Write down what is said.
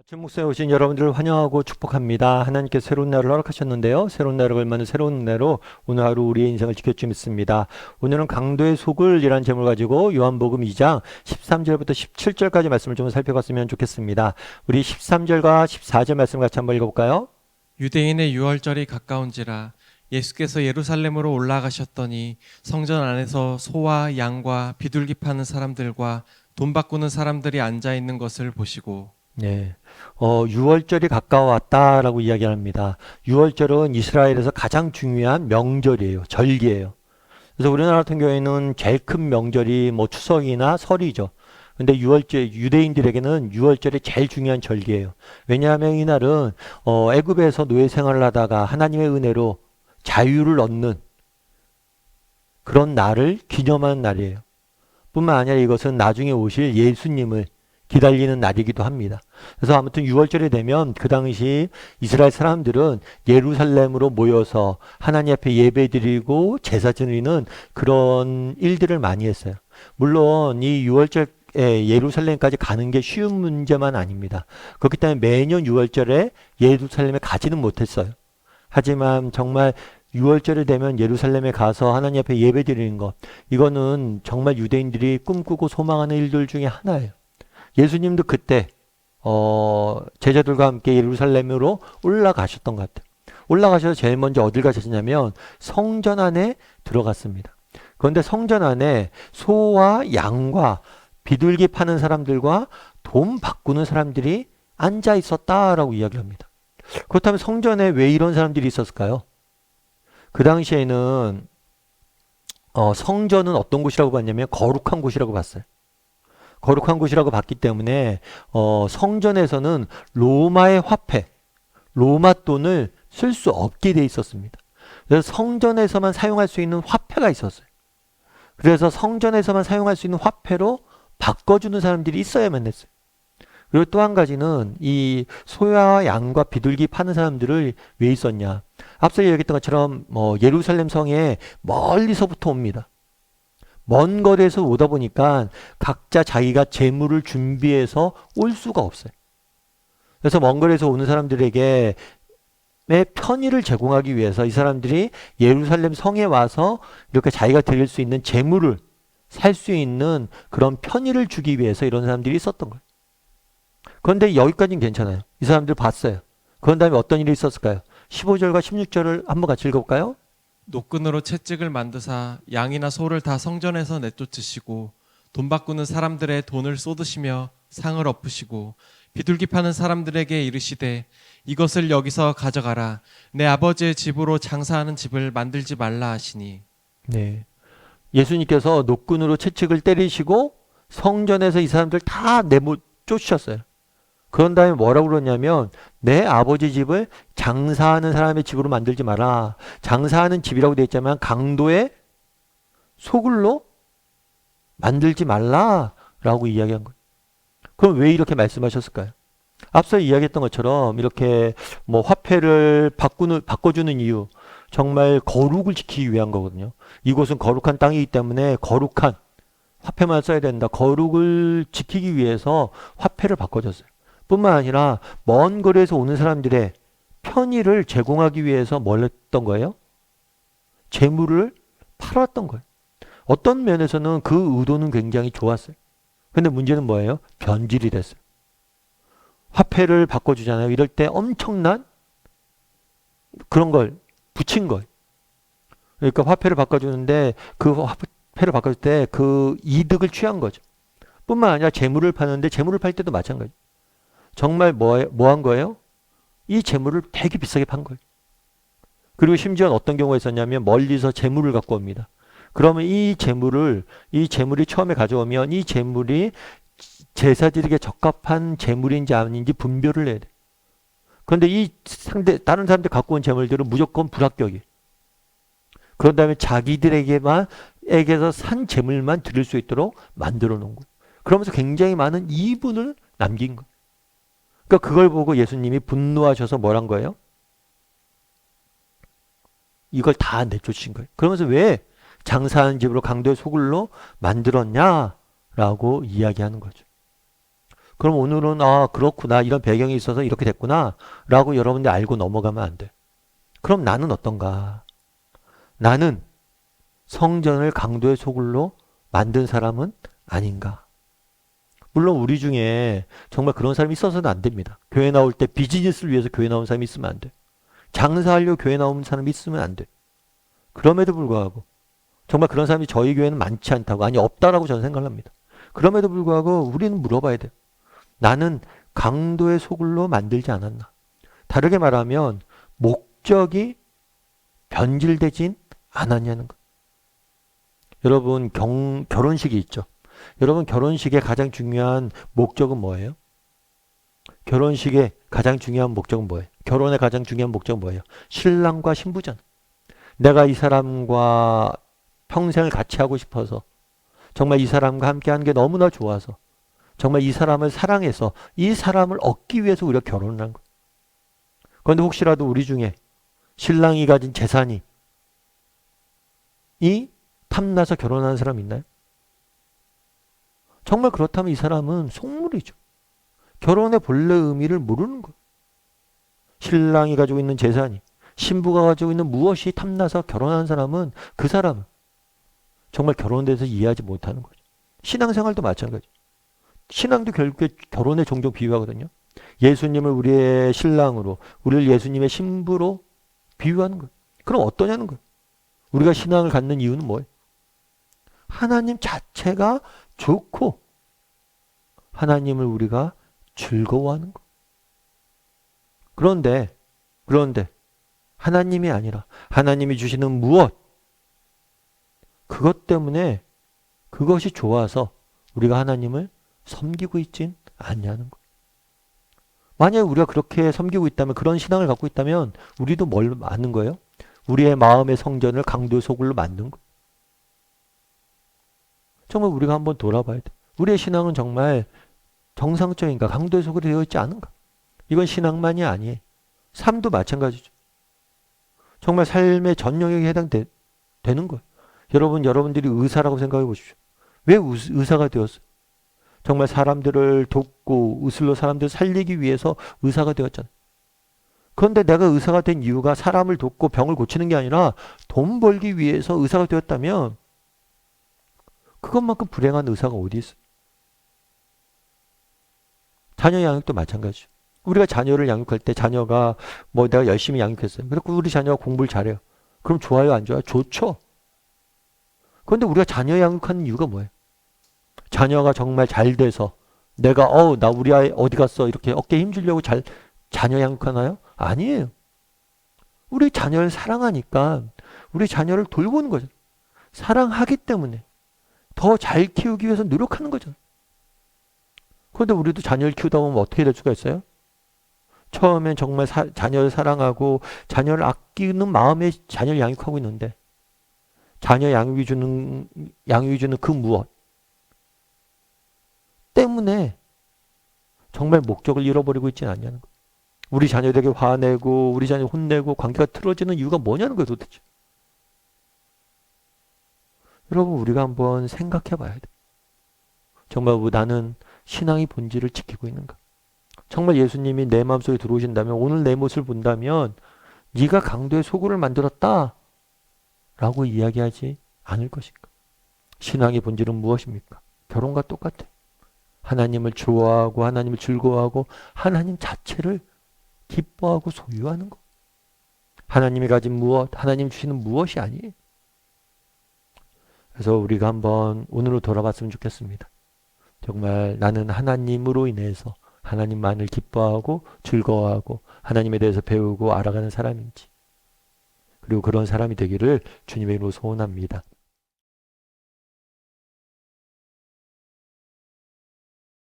아침 목사에 오신 여러분들을 환영하고 축복합니다. 하나님께서 새로운 날을 허락하셨는데요. 새로운 날을 걸맞는 새로운 은혜로 오늘 하루 우리의 인생을 지켜주 믿습니다. 오늘은 강도의 속을이라는 제목을 가지고 요한복음 2장 13절부터 17절까지 말씀을 좀 살펴봤으면 좋겠습니다. 우리 13절과 14절 말씀 같이 한번 읽어볼까요? 유대인의 유월절이 가까운지라 예수께서 예루살렘으로 올라가셨더니 성전 안에서 소와 양과 비둘기 파는 사람들과 돈 바꾸는 사람들이 앉아 있는 것을 보시고 네. 6월절이 가까워왔다라고 이야기합니다. 6월절은 이스라엘에서 가장 중요한 명절이에요. 절기예요. 그래서 우리나라 같은 경우에는 제일 큰 명절이 뭐 추석이나 설이죠. 근데 6월절, 유대인들에게는 6월절이 제일 중요한 절기예요. 왜냐하면 이날은 애굽에서 노예 생활을 하다가 하나님의 은혜로 자유를 얻는 그런 날을 기념하는 날이에요. 뿐만 아니라 이것은 나중에 오실 예수님을 기다리는 날이기도 합니다. 그래서 아무튼 6월절이 되면 그 당시 이스라엘 사람들은 예루살렘으로 모여서 하나님 앞에 예배드리고 제사 드리는 그런 일들을 많이 했어요. 물론 이 6월절에 예루살렘까지 가는 게 쉬운 문제만 아닙니다. 그렇기 때문에 매년 6월절에 예루살렘에 가지는 못했어요. 하지만 정말 6월절이 되면 예루살렘에 가서 하나님 앞에 예배드리는 것, 이거는 정말 유대인들이 꿈꾸고 소망하는 일들 중에 하나예요. 예수님도 그때 제자들과 함께 예루살렘으로 올라가셨던 것 같아요. 올라가셔서 제일 먼저 어딜 가셨냐면 성전 안에 들어갔습니다. 그런데 성전 안에 소와 양과 비둘기 파는 사람들과 돈 바꾸는 사람들이 앉아 있었다라고 이야기합니다. 그렇다면 성전에 왜 이런 사람들이 있었을까요? 그 당시에는 성전은 어떤 곳이라고 봤냐면 거룩한 곳이라고 봤어요. 거룩한 곳이라고 봤기 때문에 성전에서는 로마의 화폐, 로마 돈을 쓸 수 없게 돼 있었습니다. 그래서 성전에서만 사용할 수 있는 화폐가 있었어요. 그래서 성전에서만 사용할 수 있는 화폐로 바꿔주는 사람들이 있어야만 했어요. 그리고 또 한 가지는 이 소와 양과 비둘기 파는 사람들을 왜 있었냐. 앞서 얘기했던 것처럼 예루살렘 성에 멀리서부터 옵니다. 먼 거리에서 오다 보니까 각자 자기가 재물을 준비해서 올 수가 없어요. 그래서 먼 거리에서 오는 사람들에게 편의를 제공하기 위해서 이 사람들이 예루살렘 성에 와서 이렇게 자기가 드릴 수 있는 재물을 살 수 있는 그런 편의를 주기 위해서 이런 사람들이 있었던 거예요. 그런데 여기까지는 괜찮아요. 이 사람들 봤어요. 그런 다음에 어떤 일이 있었을까요? 15절과 16절을 한번 같이 읽어볼까요? 노끈으로 채찍을 만드사 양이나 소를 다 성전에서 내쫓으시고 돈 바꾸는 사람들의 돈을 쏟으시며 상을 엎으시고 비둘기 파는 사람들에게 이르시되 이것을 여기서 가져가라. 내 아버지의 집으로 장사하는 집을 만들지 말라 하시니. 네. 예수님께서 노끈으로 채찍을 때리시고 성전에서 이 사람들 다 쫓으셨어요. 그런 다음에 뭐라고 그러냐면 내 아버지 집을 장사하는 사람의 집으로 만들지 마라. 장사하는 집이라고 되어 있지만 강도의 소굴로 만들지 말라라고 이야기한 거예요. 그럼 왜 이렇게 말씀하셨을까요? 앞서 이야기했던 것처럼 이렇게 화폐를 바꿔주는 이유, 정말 거룩을 지키기 위한 거거든요. 이곳은 거룩한 땅이기 때문에 거룩한 화폐만 써야 된다. 거룩을 지키기 위해서 화폐를 바꿔줬어요. 뿐만 아니라 먼 거리에서 오는 사람들의 편의를 제공하기 위해서 뭘 했던 거예요? 재물을 팔았던 거예요. 어떤 면에서는 그 의도는 굉장히 좋았어요. 근데 문제는 뭐예요? 변질이 됐어요. 화폐를 바꿔주잖아요. 이럴 때 엄청난 그런 걸 붙인 거예요. 그러니까 화폐를 바꿔주는데 그 화폐를 바꿔줄 때 그 이득을 취한 거죠. 뿐만 아니라 재물을 파는데 재물을 팔 때도 마찬가지. 정말 뭐 한 거예요? 이 재물을 되게 비싸게 판 거예요. 그리고 심지어 어떤 경우가 있었냐면 멀리서 재물을 갖고 옵니다. 그러면 이 재물이 처음에 가져오면 이 재물이 제사드리기에 적합한 재물인지 아닌지 분별을 해야 돼. 그런데 다른 사람들 갖고 온 재물들은 무조건 불합격이에요. 그런 다음에 자기들에게서 산 재물만 드릴 수 있도록 만들어 놓은 거예요. 그러면서 굉장히 많은 이분을 남긴 거예요. 그러니까 그걸 보고 예수님이 분노하셔서 뭐란 거예요? 이걸 다 내쫓으신 거예요. 그러면서 왜 장사하는 집으로 강도의 소굴로 만들었냐라고 이야기하는 거죠. 그럼 오늘은 아 그렇구나 이런 배경이 있어서 이렇게 됐구나 라고 여러분들 알고 넘어가면 안 돼. 그럼 나는 어떤가? 나는 성전을 강도의 소굴로 만든 사람은 아닌가? 물론 우리 중에 정말 그런 사람이 있어서는 안 됩니다. 교회 나올 때 비즈니스를 위해서 교회 나온 사람이 있으면 안 돼. 장사하려고 교회 나오는 사람이 있으면 안 돼. 그럼에도 불구하고 정말 그런 사람이 저희 교회는 많지 않다고, 아니 없다라고 저는 생각을 합니다. 그럼에도 불구하고 우리는 물어봐야 돼요. 나는 강도의 소굴로 만들지 않았나? 다르게 말하면 목적이 변질되진 않았냐는 것. 여러분 결혼식이 있죠. 여러분 결혼식의 가장 중요한 목적은 뭐예요? 결혼식의 가장 중요한 목적은 뭐예요? 결혼의 가장 중요한 목적은 뭐예요? 신랑과 신부잖아. 내가 이 사람과 평생을 같이 하고 싶어서, 정말 이 사람과 함께 하는 게 너무나 좋아서, 정말 이 사람을 사랑해서 이 사람을 얻기 위해서 우리가 결혼을 한 거예요. 그런데 혹시라도 우리 중에 신랑이 가진 재산이 탐나서 결혼하는 사람 있나요? 정말 그렇다면 이 사람은 속물이죠. 결혼의 본래 의미를 모르는 거예요. 신랑이 가지고 있는 재산이, 신부가 가지고 있는 무엇이 탐나서 결혼하는 사람은 그 사람은 정말 결혼에 대해서 이해하지 못하는 거죠. 신앙생활도 마찬가지. 신앙도 결국에 결혼에 종종 비유하거든요. 예수님을 우리의 신랑으로, 우리를 예수님의 신부로 비유하는 거예요. 그럼 어떠냐는 거예요. 우리가 신앙을 갖는 이유는 뭐예요? 하나님 자체가 좋고 하나님을 우리가 즐거워하는 거. 그런데 하나님이 아니라 하나님이 주시는 무엇, 그것 때문에 그것이 좋아서 우리가 하나님을 섬기고 있진 않냐는 거. 만약에 우리가 그렇게 섬기고 있다면, 그런 신앙을 갖고 있다면 우리도 뭘 아는 거예요? 우리의 마음의 성전을 강도의 소굴로 만든 거. 정말 우리가 한번 돌아봐야 돼. 우리의 신앙은 정말 정상적인가? 강도의 소굴이 되어 있지 않은가? 이건 신앙만이 아니에요. 삶도 마찬가지죠. 정말 삶의 전 영역에 해당되는 거예요. 여러분들이 의사라고 생각해 보십시오. 왜 의사가 되었어요? 정말 사람들을 돕고 의술로 사람들을 살리기 위해서 의사가 되었잖아요. 그런데 내가 의사가 된 이유가 사람을 돕고 병을 고치는 게 아니라 돈 벌기 위해서 의사가 되었다면 그것만큼 불행한 의사가 어디 있어요? 자녀 양육도 마찬가지죠. 우리가 자녀를 양육할 때 자녀가 뭐 내가 열심히 양육했어요. 그리고 우리 자녀가 공부를 잘해요. 그럼 좋아요, 안 좋아요? 좋죠. 그런데 우리가 자녀 양육하는 이유가 뭐예요? 자녀가 정말 잘 돼서 내가 나 우리 아이 어디 갔어? 이렇게 어깨에 힘주려고 자녀 양육하나요? 아니에요. 우리 자녀를 사랑하니까 우리 자녀를 돌보는 거죠. 사랑하기 때문에 더 잘 키우기 위해서 노력하는 거죠. 그런데 우리도 자녀를 키우다 보면 어떻게 될 수가 있어요? 처음엔 정말 자녀를 사랑하고 자녀를 아끼는 마음에 자녀를 양육하고 있는데 자녀 양육이 주는 그 무엇 때문에 정말 목적을 잃어버리고 있지는 않냐는 거예요. 우리 자녀에게 화내고 우리 자녀 혼내고 관계가 틀어지는 이유가 뭐냐는 거예요, 도대체. 여러분, 우리가 한번 생각해 봐야 돼. 정말 나는 신앙의 본질을 지키고 있는가? 정말 예수님이 내 마음속에 들어오신다면, 오늘 내 모습을 본다면 네가 강도의 소굴을 만들었다 라고 이야기하지 않을 것인가? 신앙의 본질은 무엇입니까? 결혼과 똑같아. 하나님을 좋아하고 하나님을 즐거워하고 하나님 자체를 기뻐하고 소유하는 것. 하나님이 가진 무엇, 하나님 주시는 무엇이 아니에요. 그래서 우리가 한번 오늘로 돌아봤으면 좋겠습니다. 정말 나는 하나님으로 인해서 하나님만을 기뻐하고 즐거워하고 하나님에 대해서 배우고 알아가는 사람인지, 그리고 그런 사람이 되기를 주님의 이름으로 소원합니다.